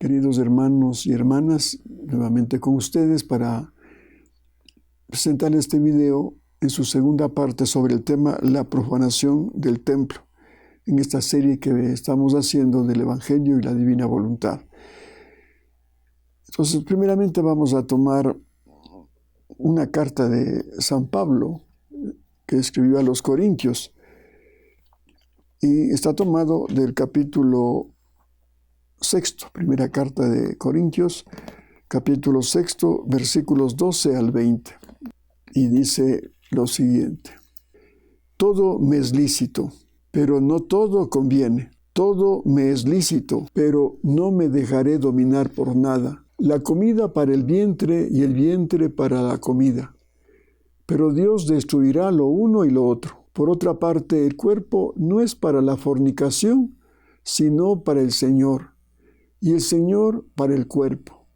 Queridos hermanos y hermanas, nuevamente con ustedes para presentar este video en su segunda parte sobre el tema la profanación del templo, en esta serie que estamos haciendo del Evangelio y la Divina Voluntad. Entonces, primeramente vamos a tomar una carta de San Pablo que escribió a los Corintios y está tomado del capítulo 6, primera carta de Corintios, capítulo 6, versículos 12 al 20. Y dice lo siguiente: todo me es lícito, pero no todo conviene. Todo me es lícito, pero no me dejaré dominar por nada. La comida para el vientre y el vientre para la comida. Pero Dios destruirá lo uno y lo otro. Por otra parte, el cuerpo no es para la fornicación, sino para el Señor, y el Señor para el cuerpo.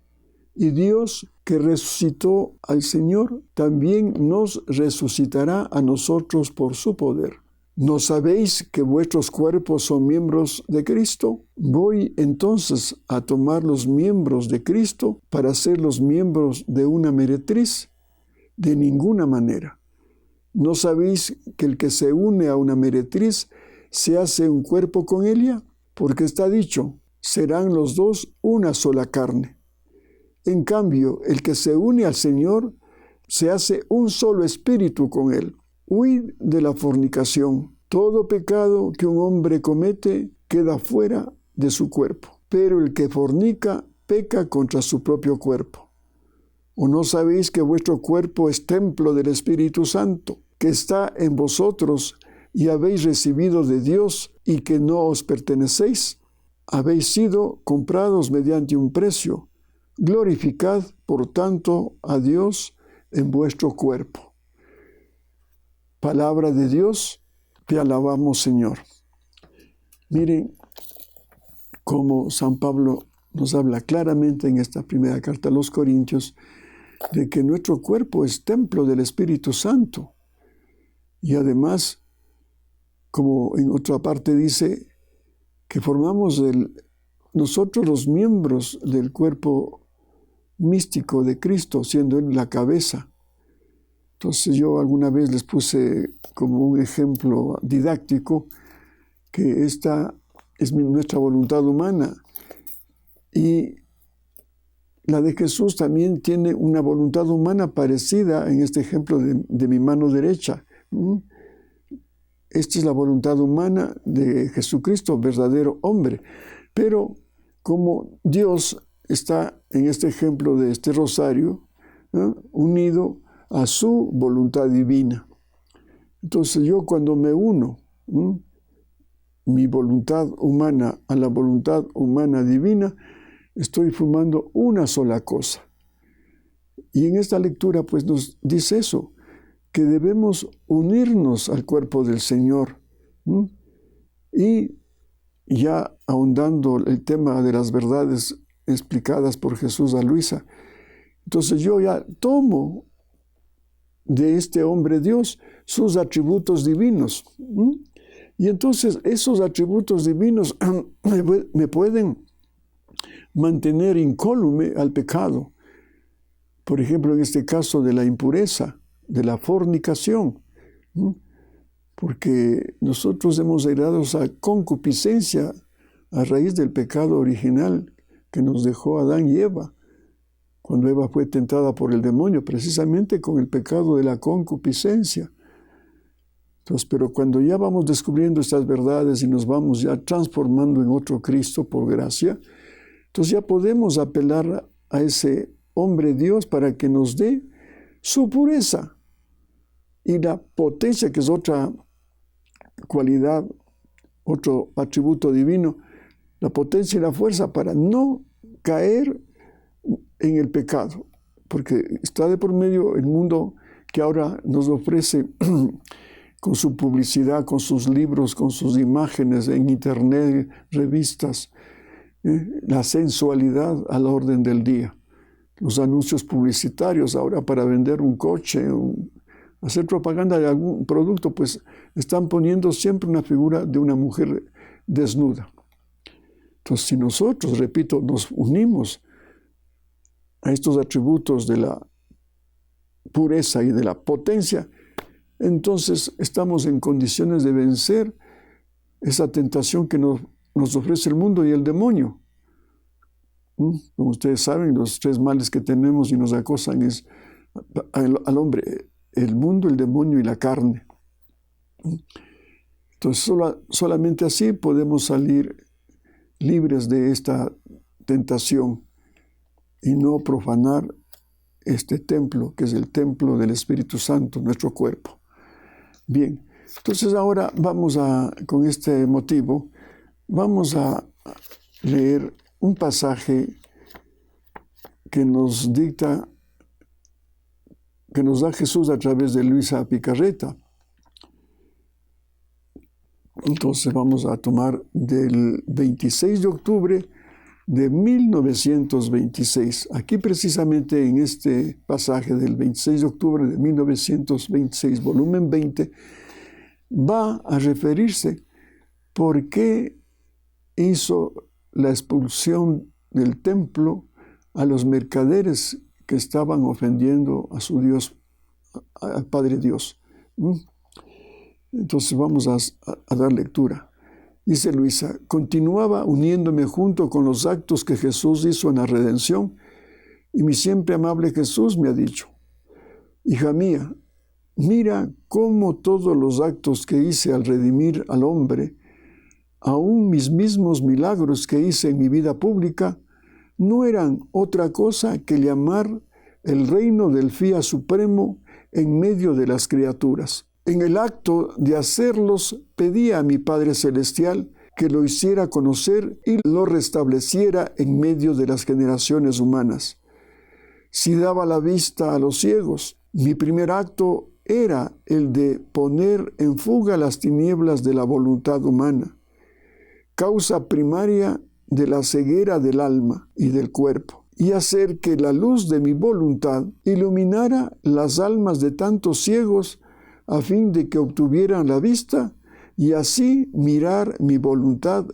Y Dios, que resucitó al Señor, también nos resucitará a nosotros por su poder. ¿No sabéis que vuestros cuerpos son miembros de Cristo? ¿Voy entonces a tomar los miembros de Cristo para ser los miembros de una meretriz? De ninguna manera. ¿No sabéis que el que se une a una meretriz se hace un cuerpo con ella? Porque está dicho: serán los dos una sola carne. En cambio, el que se une al Señor se hace un solo espíritu con él. Huid de la fornicación. Todo pecado que un hombre comete queda fuera de su cuerpo, pero el que fornica peca contra su propio cuerpo. ¿O no sabéis que vuestro cuerpo es templo del Espíritu Santo, que está en vosotros y habéis recibido de Dios y que no os pertenecéis? Habéis sido comprados mediante un precio. Glorificad, por tanto, a Dios en vuestro cuerpo. Palabra de Dios, te alabamos, Señor. Miren cómo San Pablo nos habla claramente en esta primera carta a los Corintios de que nuestro cuerpo es templo del Espíritu Santo. Y además, como en otra parte dice, que formamos nosotros los miembros del cuerpo místico de Cristo, siendo Él la cabeza. Entonces yo alguna vez les puse como un ejemplo didáctico que esta es nuestra voluntad humana y la de Jesús también tiene una voluntad humana parecida en este ejemplo de mi mano derecha. Esta es la voluntad humana de Jesucristo, verdadero hombre. Pero como Dios está en este ejemplo de este rosario, unido a su voluntad divina. Entonces yo cuando me uno, mi voluntad humana a la voluntad humana divina, estoy formando una sola cosa. Y en esta lectura pues nos dice eso, que debemos unirnos al cuerpo del Señor. Y ya ahondando el tema de las verdades explicadas por Jesús a Luisa, entonces yo ya tomo de este hombre Dios sus atributos divinos. Y entonces esos atributos divinos me pueden mantener incólume al pecado. Por ejemplo, en este caso de la impureza, de la fornicación, porque nosotros hemos heredado esa concupiscencia a raíz del pecado original que nos dejó Adán y Eva, cuando Eva fue tentada por el demonio, precisamente con el pecado de la concupiscencia. Entonces, pero cuando ya vamos descubriendo estas verdades y nos vamos ya transformando en otro Cristo por gracia, entonces ya podemos apelar a ese hombre Dios para que nos dé su pureza y la potencia, que es otra cualidad, otro atributo divino, la potencia y la fuerza para no caer en el pecado, porque está de por medio el mundo que ahora nos ofrece con su publicidad, con sus libros, con sus imágenes en internet, revistas, la sensualidad a la orden del día. Los anuncios publicitarios ahora para vender un coche, hacer propaganda de algún producto, pues están poniendo siempre una figura de una mujer desnuda. Entonces, si nosotros, repito, nos unimos a estos atributos de la pureza y de la potencia, entonces estamos en condiciones de vencer esa tentación que nos ofrece el mundo y el demonio. Como ustedes saben, los tres males que tenemos y nos acosan es al hombre, el mundo, el demonio y la carne. Entonces, solamente así podemos salir libres de esta tentación y no profanar este templo, que es el templo del Espíritu Santo, nuestro cuerpo. Bien, entonces ahora con este motivo, vamos a leer un pasaje que nos da Jesús a través de Luisa Picarreta. Entonces vamos a tomar del 26 de octubre de 1926. Aquí precisamente en este pasaje del 26 de octubre de 1926, volumen 20, va a referirse por qué hizo la expulsión del templo a los mercaderes que estaban ofendiendo a su Dios, al Padre Dios. Entonces vamos a dar lectura. Dice Luisa: continuaba uniéndome junto con los actos que Jesús hizo en la redención, y mi siempre amable Jesús me ha dicho: hija mía, mira cómo todos los actos que hice al redimir al hombre, aún mis mismos milagros que hice en mi vida pública, no eran otra cosa que llamar el reino del Fiat Supremo en medio de las criaturas. En el acto de hacerlos, pedí a mi Padre Celestial que lo hiciera conocer y lo restableciera en medio de las generaciones humanas. Si daba la vista a los ciegos, mi primer acto era el de poner en fuga las tinieblas de la voluntad humana, causa primaria de la ceguera del alma y del cuerpo, y hacer que la luz de mi voluntad iluminara las almas de tantos ciegos a fin de que obtuvieran la vista y así mirar mi voluntad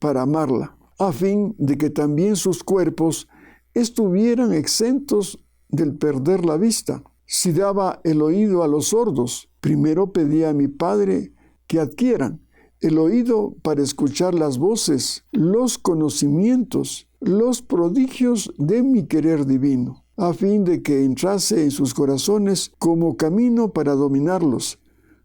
para amarla, a fin de que también sus cuerpos estuvieran exentos del perder la vista. Si daba el oído a los sordos, primero pedía a mi Padre que adquieran el oído para escuchar las voces, los conocimientos, los prodigios de mi querer divino, a fin de que entrase en sus corazones como camino para dominarlos,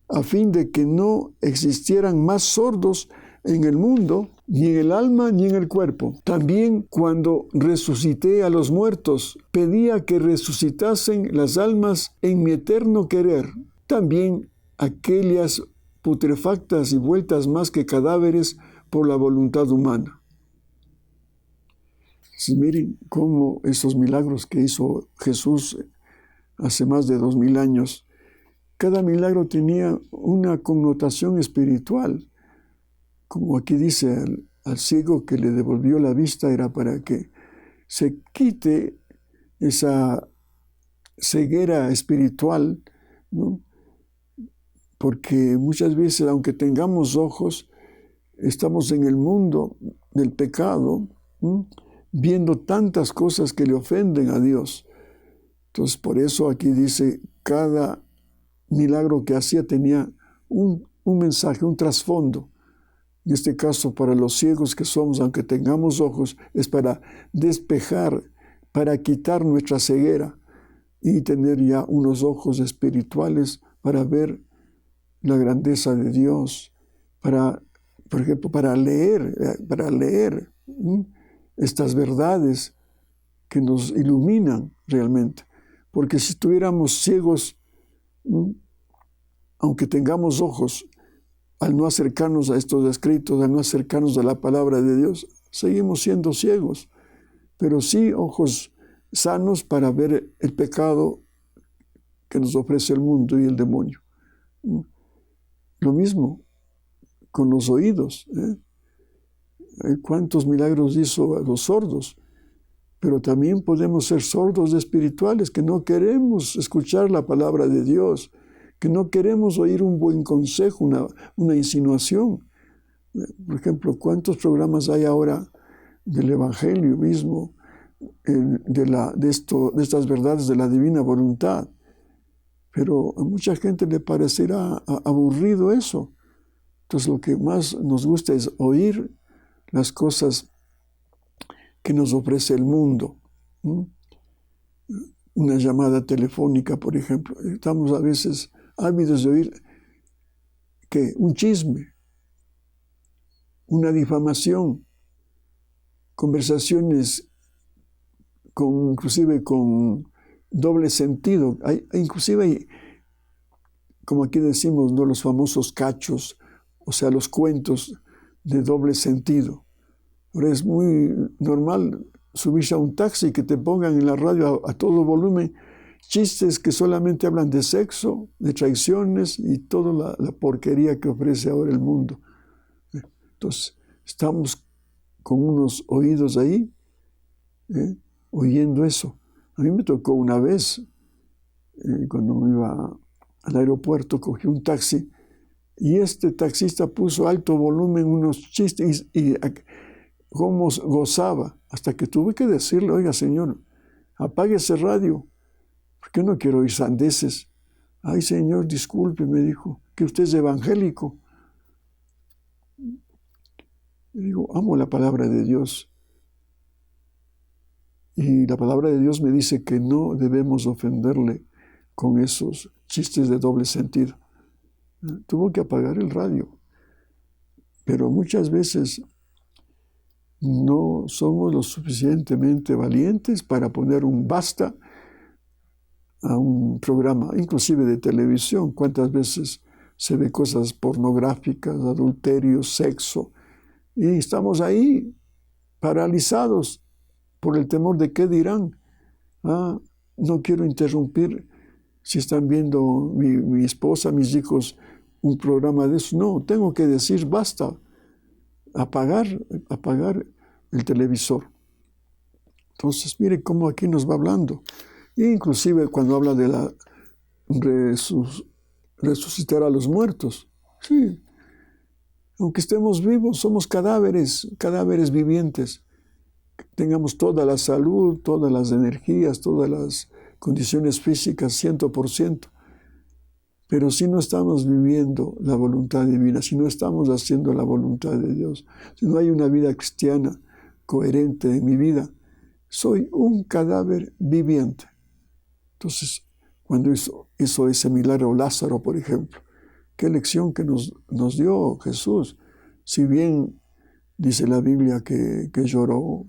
a fin de que no existieran más sordos en el mundo, ni en el alma ni en el cuerpo. También cuando resucité a los muertos, pedía que resucitasen las almas en mi eterno querer, también aquellas putrefactas y vueltas más que cadáveres por la voluntad humana. Miren cómo esos milagros que hizo Jesús hace más de 2000 años, cada milagro tenía una connotación espiritual. Como aquí dice, al ciego que le devolvió la vista era para que se quite esa ceguera espiritual, ¿no? Porque muchas veces, aunque tengamos ojos, estamos en el mundo del pecado, ¿no?, viendo tantas cosas que le ofenden a Dios. Entonces, por eso aquí dice, cada milagro que hacía tenía un mensaje, un trasfondo. En este caso, para los ciegos que somos, aunque tengamos ojos, es para despejar, para quitar nuestra ceguera y tener ya unos ojos espirituales para ver la grandeza de Dios, por ejemplo, para leer estas verdades que nos iluminan realmente. Porque si estuviéramos ciegos, aunque tengamos ojos, al no acercarnos a estos escritos, al no acercarnos a la palabra de Dios, seguimos siendo ciegos. Pero sí ojos sanos para ver el pecado que nos ofrece el mundo y el demonio. Lo mismo con los oídos. ¿Cuántos milagros hizo a los sordos? Pero también podemos ser sordos espirituales, que no queremos escuchar la palabra de Dios, que no queremos oír un buen consejo, una insinuación. Por ejemplo, ¿cuántos programas hay ahora del Evangelio mismo, de estas verdades de la divina voluntad. Pero a mucha gente le parecerá aburrido eso. Entonces lo que más nos gusta es oír las cosas que nos ofrece el mundo. Una llamada telefónica, por ejemplo. Estamos a veces ávidos de oír un chisme, una difamación, conversaciones inclusive con doble sentido. Inclusive hay, como aquí decimos, ¿no?, los famosos cachos, o sea, los cuentos de doble sentido. Ahora es muy normal subirse a un taxi y que te pongan en la radio a todo volumen chistes que solamente hablan de sexo, de traiciones y toda la porquería que ofrece ahora el mundo. Entonces, estamos con unos oídos ahí, oyendo eso. A mí me tocó una vez, cuando me iba al aeropuerto, cogí un taxi y este taxista puso alto volumen unos chistes y cómo gozaba, hasta que tuve que decirle: oiga, señor, apague ese radio, porque no quiero oír sandeces. Ay, señor, disculpe, me dijo, que usted es evangélico. Y digo, amo la palabra de Dios. Y la palabra de Dios me dice que no debemos ofenderle con esos chistes de doble sentido. Tuvo que apagar el radio. Pero muchas veces no somos lo suficientemente valientes para poner un basta a un programa, inclusive de televisión. ¿Cuántas veces se ve cosas pornográficas, adulterio, sexo? Y estamos ahí paralizados por el temor de qué dirán. No quiero interrumpir si están viendo mi esposa, mis hijos, un programa de eso. No, tengo que decir basta, apagar el televisor. Entonces, mire cómo aquí nos va hablando. Inclusive cuando habla de la resucitar a los muertos. Sí, aunque estemos vivos, somos cadáveres vivientes. Tengamos toda la salud, todas las energías, todas las condiciones físicas, 100%. Pero si no estamos viviendo la voluntad divina, si no estamos haciendo la voluntad de Dios, si no hay una vida cristiana coherente en mi vida, soy un cadáver viviente. Entonces, cuando hizo ese milagro Lázaro, por ejemplo, qué lección que nos dio Jesús. Si bien dice la Biblia que lloró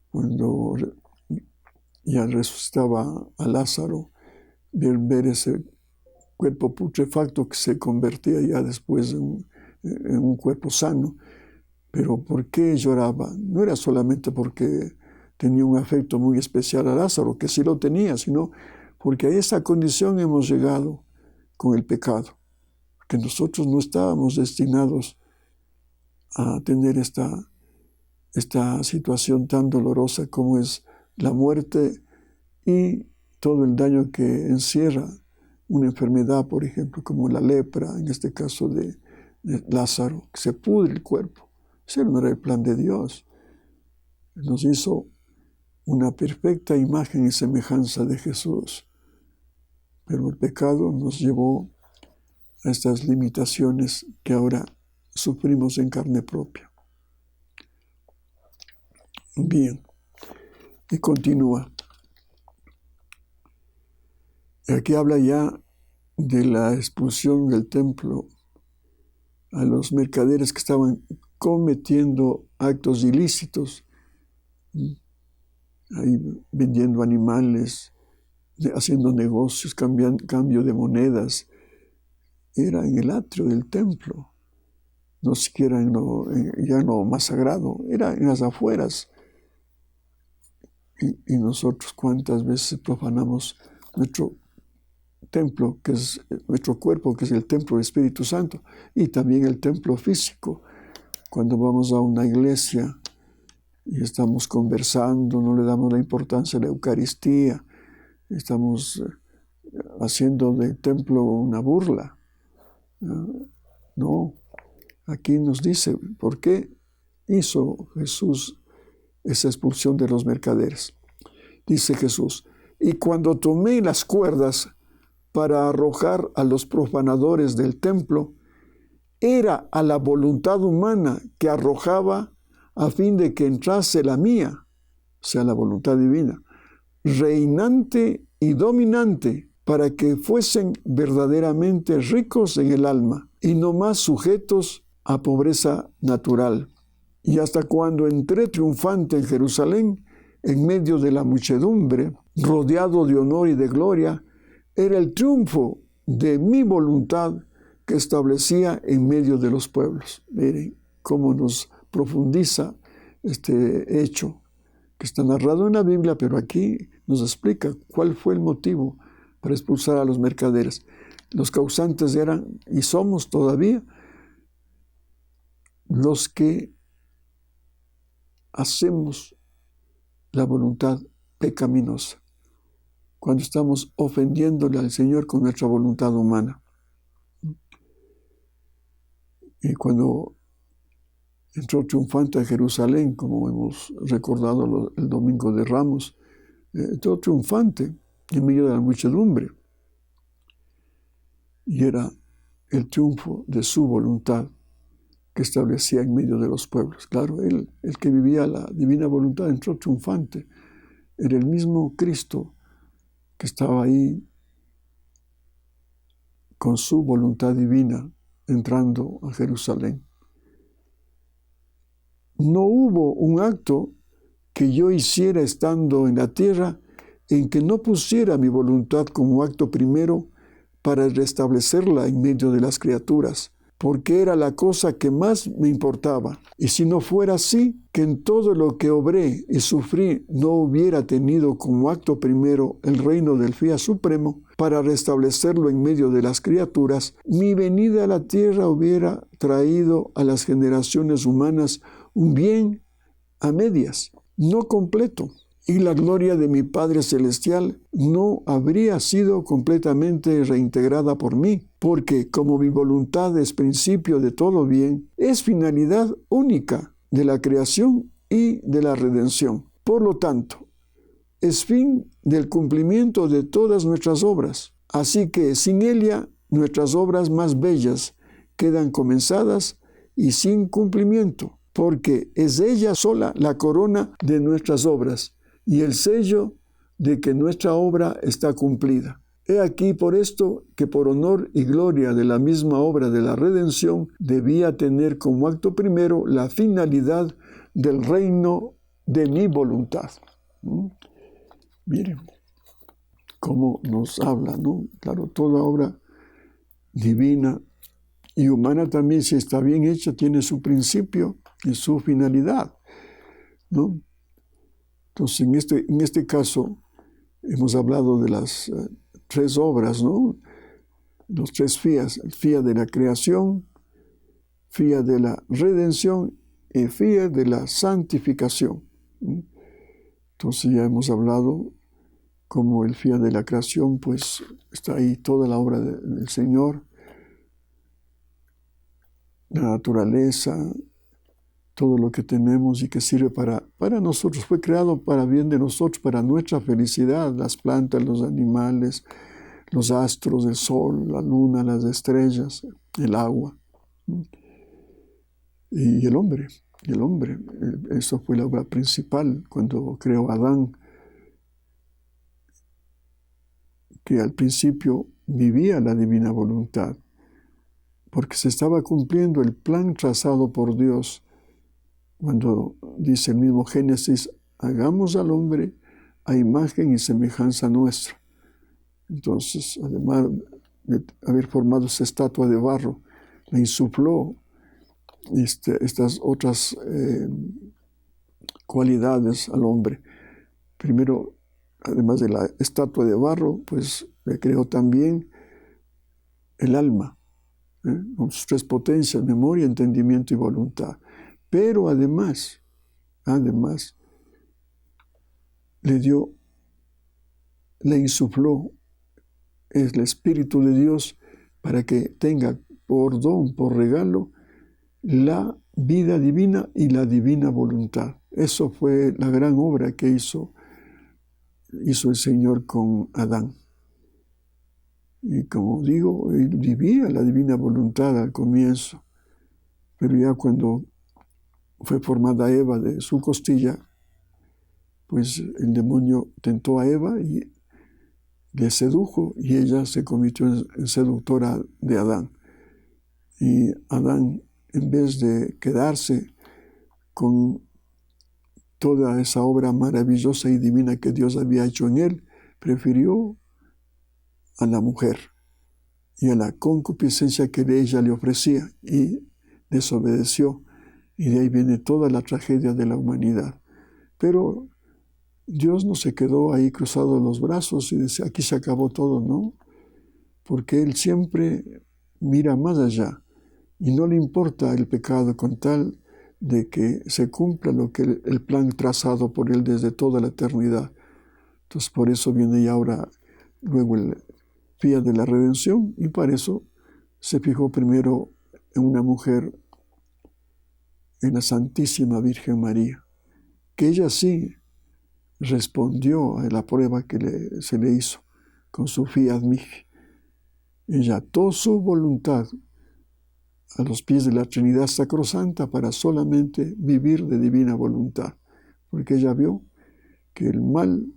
cuando ya resucitaba a Lázaro, ver ese cuerpo putrefacto que se convertía ya después en un cuerpo sano. Pero ¿por qué lloraba? No era solamente porque tenía un afecto muy especial a Lázaro, que sí lo tenía, sino porque a esa condición hemos llegado con el pecado, que nosotros no estábamos destinados a tener esta situación tan dolorosa como es la muerte y todo el daño que encierra una enfermedad, por ejemplo, como la lepra, en este caso de Lázaro, que se pudre el cuerpo. Ese no era el plan de Dios. Nos hizo una perfecta imagen y semejanza de Jesús. Pero el pecado nos llevó a estas limitaciones que ahora sufrimos en carne propia. Bien, y continúa. Aquí habla ya de la expulsión del templo a los mercaderes que estaban cometiendo actos ilícitos, ahí vendiendo animales, haciendo negocios, cambio de monedas. Era en el atrio del templo, no siquiera ya no más sagrado, era en las afueras. Y nosotros cuántas veces profanamos nuestro templo, que es nuestro cuerpo, que es el templo del Espíritu Santo, y también el templo físico. Cuando vamos a una iglesia y estamos conversando, no le damos la importancia a la Eucaristía, estamos haciendo del templo una burla. No, aquí nos dice, ¿por qué hizo Jesús esa expulsión de los mercaderes. Dice Jesús, y cuando tomé las cuerdas para arrojar a los profanadores del templo, era a la voluntad humana que arrojaba a fin de que entrase la mía, o sea, la voluntad divina, reinante y dominante, para que fuesen verdaderamente ricos en el alma y no más sujetos a pobreza natural. Y hasta cuando entré triunfante en Jerusalén, en medio de la muchedumbre, rodeado de honor y de gloria, era el triunfo de mi voluntad que establecía en medio de los pueblos. Miren cómo nos profundiza este hecho que está narrado en la Biblia, pero aquí nos explica cuál fue el motivo para expulsar a los mercaderes. Los causantes eran, y somos todavía, los que hacemos la voluntad pecaminosa, cuando estamos ofendiéndole al Señor con nuestra voluntad humana. Y cuando entró triunfante a Jerusalén, como hemos recordado el Domingo de Ramos, entró triunfante en medio de la muchedumbre. Y era el triunfo de su voluntad que establecía en medio de los pueblos. Claro, él, el que vivía la divina voluntad, entró triunfante. Era el mismo Cristo que estaba ahí con su voluntad divina entrando a Jerusalén. No hubo un acto que yo hiciera estando en la tierra en que no pusiera mi voluntad como acto primero para restablecerla en medio de las criaturas, porque era la cosa que más me importaba. Y si no fuera así, que en todo lo que obré y sufrí no hubiera tenido como acto primero el reino del Fiat Supremo, para restablecerlo en medio de las criaturas, mi venida a la tierra hubiera traído a las generaciones humanas un bien a medias, no completo, y la gloria de mi Padre Celestial no habría sido completamente reintegrada por mí, porque como mi voluntad es principio de todo bien, es finalidad única de la creación y de la redención. Por lo tanto, es fin del cumplimiento de todas nuestras obras. Así que sin ella, nuestras obras más bellas quedan comenzadas y sin cumplimiento, porque es ella sola la corona de nuestras obras y el sello de que nuestra obra está cumplida. He aquí por esto que por honor y gloria de la misma obra de la redención debía tener como acto primero la finalidad del reino de mi voluntad. Miren cómo nos habla, ¿no? Claro, toda obra divina y humana también, si está bien hecha, tiene su principio y su finalidad, ¿no? Entonces, en este caso, hemos hablado de las tres obras, ¿no? Los tres fías: el fía de la creación, fía de la redención y fía de la santificación. Entonces, ya hemos hablado como el fía de la creación, pues está ahí toda la obra del Señor, la naturaleza, todo lo que tenemos y que sirve para nosotros, fue creado para bien de nosotros, para nuestra felicidad, las plantas, los animales, los astros, el sol, la luna, las estrellas, el agua. Y el hombre, eso fue la obra principal cuando creó a Adán, que al principio vivía la divina voluntad, porque se estaba cumpliendo el plan trazado por Dios, cuando dice el mismo Génesis, hagamos al hombre a imagen y semejanza nuestra. Entonces, además de haber formado esa estatua de barro, le insufló estas otras cualidades al hombre. Primero, además de la estatua de barro, pues le creó también el alma, con sus tres potencias: memoria, entendimiento y voluntad. Pero además, le insufló el Espíritu de Dios para que tenga por don, por regalo, la vida divina y la divina voluntad. Eso fue la gran obra que hizo el Señor con Adán. Y como digo, él vivía la divina voluntad al comienzo, pero ya cuando fue formada Eva de su costilla, pues el demonio tentó a Eva y le sedujo, y ella se convirtió en seductora de Adán. Y Adán, en vez de quedarse con toda esa obra maravillosa y divina que Dios había hecho en él, prefirió a la mujer y a la concupiscencia que ella le ofrecía, y desobedeció. Y de ahí viene toda la tragedia de la humanidad. Pero Dios no se quedó ahí cruzado los brazos y decía, aquí se acabó todo, ¿no? Porque Él siempre mira más allá y no le importa el pecado con tal de que se cumpla lo que el plan trazado por Él desde toda la eternidad. Entonces por eso viene ya ahora luego el día de la redención, y para eso se fijó primero en una mujer, en la Santísima Virgen María, que ella sí respondió a la prueba que se le hizo con su fiat mihi. Ella ató su voluntad a los pies de la Trinidad Sacrosanta para solamente vivir de divina voluntad, porque ella vio que el mal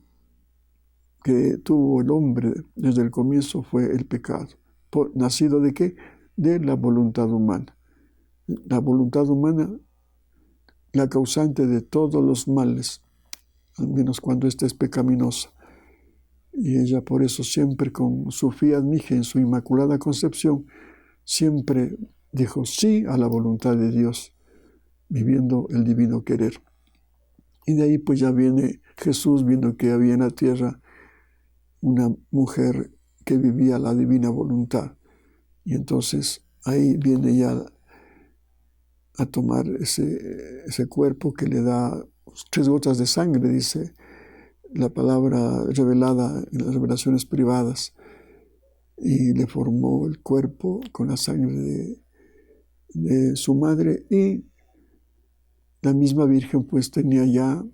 que tuvo el hombre desde el comienzo fue el pecado. ¿Nacido de qué? De la voluntad humana. La voluntad humana, la causante de todos los males, al menos cuando ésta es pecaminosa. Y ella por eso siempre con su fiat mihi, en su Inmaculada Concepción, siempre dijo sí a la voluntad de Dios, viviendo el divino querer. Y de ahí pues ya viene Jesús, viendo que había en la tierra una mujer que vivía la divina voluntad. Y entonces ahí viene ya a tomar ese cuerpo que le da 3 gotas de sangre, dice la palabra revelada en las revelaciones privadas, y le formó el cuerpo con la sangre de su madre. Y la misma Virgen pues tenía ya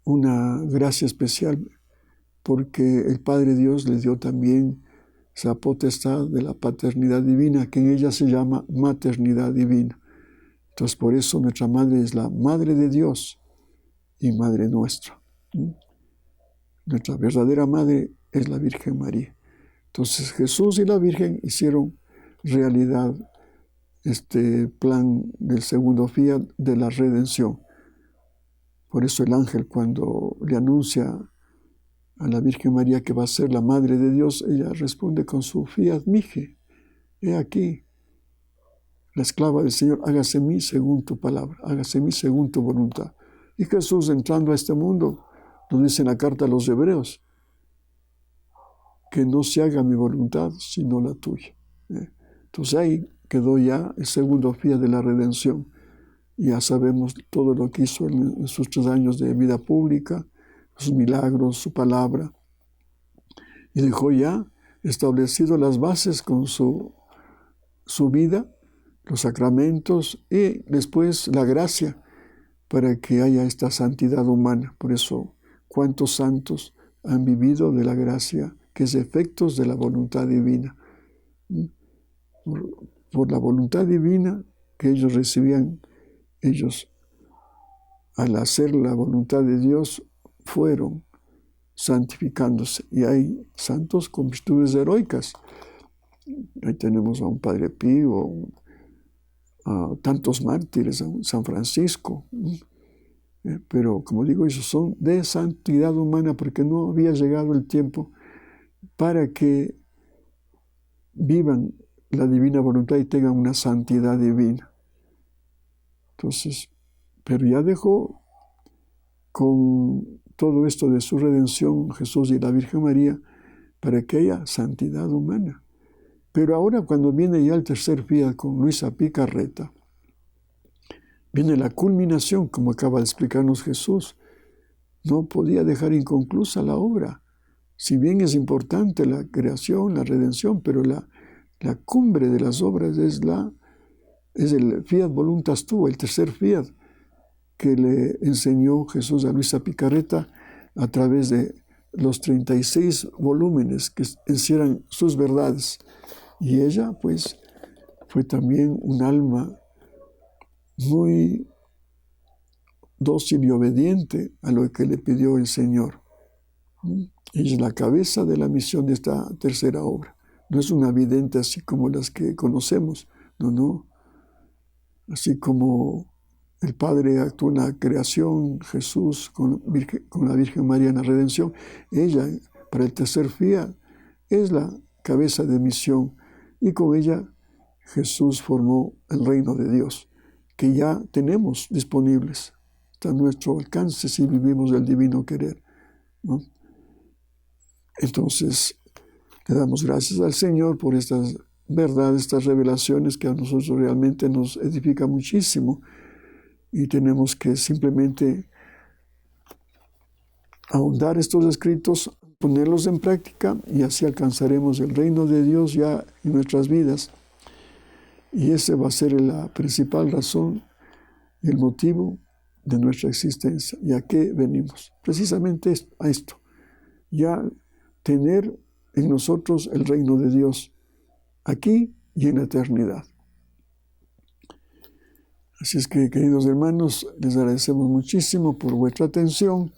una gracia especial, porque el Padre Dios le dio también esa potestad de la paternidad divina, que en ella se llama maternidad divina. Entonces por eso nuestra Madre es la Madre de Dios y Madre nuestra. Nuestra verdadera Madre es la Virgen María. Entonces Jesús y la Virgen hicieron realidad este plan del segundo fiat de la redención. Por eso el ángel, cuando le anuncia a la Virgen María que va a ser la Madre de Dios, ella responde con su fiat mihi: he aquí, la esclava del Señor, hágase en mí según tu palabra, hágase en mí según tu voluntad. Y Jesús, entrando a este mundo, nos dice en la carta a los Hebreos, que no se haga mi voluntad sino la tuya. Entonces ahí quedó ya el segundo fiat de la redención. Ya sabemos todo lo que hizo en sus 3 años de vida pública, sus milagros, su palabra, y dejó ya establecido las bases con su vida, los sacramentos y después la gracia para que haya esta santidad humana. Por eso, ¿cuántos santos han vivido de la gracia, que es efectos de la voluntad divina? Por la voluntad divina que ellos recibían, ellos, al hacer la voluntad de Dios, fueron santificándose. Y hay santos con virtudes heroicas. Ahí tenemos a un Padre Pío, a tantos mártires, a un San Francisco. Pero, como digo, ellos son de santidad humana, porque no había llegado el tiempo para que vivan la divina voluntad y tengan una santidad divina. Entonces, pero ya dejó con todo esto de su redención Jesús y la Virgen María para que haya santidad humana. Pero ahora, cuando viene ya el tercer fiat con Luisa Picarreta, viene la culminación, como acaba de explicarnos Jesús. No podía dejar inconclusa la obra. Si bien es importante la creación, la redención, pero la cumbre de las obras es es el Fiat Voluntas Tua, el tercer Fiat que le enseñó Jesús a Luisa Picarreta a través de los 36 volúmenes que encierran sus verdades. Y ella, pues, fue también un alma muy dócil y obediente a lo que le pidió el Señor. Ella es la cabeza de la misión de esta tercera obra. No es una vidente así como las que conocemos, no. Así como el Padre actuó en la creación, Jesús con la Virgen María en la redención, ella, para el tercer Fiat, es la cabeza de misión, y con ella Jesús formó el reino de Dios, que ya tenemos disponibles. Está a nuestro alcance si vivimos el divino querer, ¿no? Entonces, le damos gracias al Señor por estas verdades, estas revelaciones que a nosotros realmente nos edifica muchísimo, y tenemos que simplemente ahondar estos escritos, ponerlos en práctica, y así alcanzaremos el reino de Dios ya en nuestras vidas. Y ese va a ser la principal razón y el motivo de nuestra existencia. ¿Y a qué venimos? Precisamente a esto, ya tener en nosotros el reino de Dios, aquí y en la eternidad. Así es que, queridos hermanos, les agradecemos muchísimo por vuestra atención,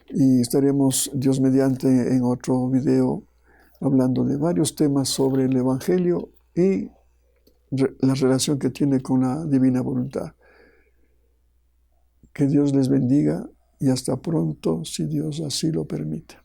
y estaremos, Dios mediante, en otro video hablando de varios temas sobre el Evangelio y la relación que tiene con la divina voluntad. Que Dios les bendiga y hasta pronto, si Dios así lo permite.